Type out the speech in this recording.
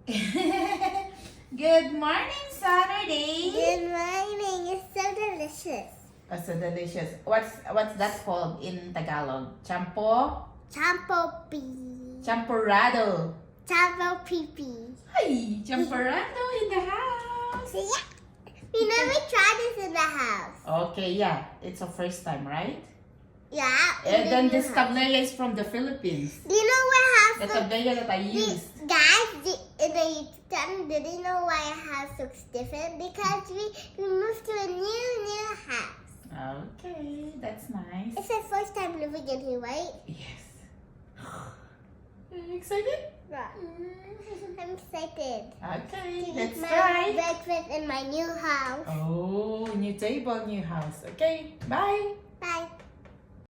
Good morning, Saturday. Good morning. It's so delicious. Oh, so delicious. What's that called in Tagalog? Champo? Champopi. Champurrado. Champo pipi. Hi, champurrado in the house. Yeah. We never tried this in the house. Okay, yeah. It's a first time, right? Yeah. And then this house. tablea is from the Philippines. Do you know what The house tablea that I used. Guys, in the YouTube channel, did you know why our house looks different? Because we moved to a new house. Okay, that's nice. It's our first time living in here, right? Yes. Are you excited? Yeah. I'm excited. Okay, To let's eat my try. breakfast in my new house. Oh, new table, new house. Okay, bye. Bye.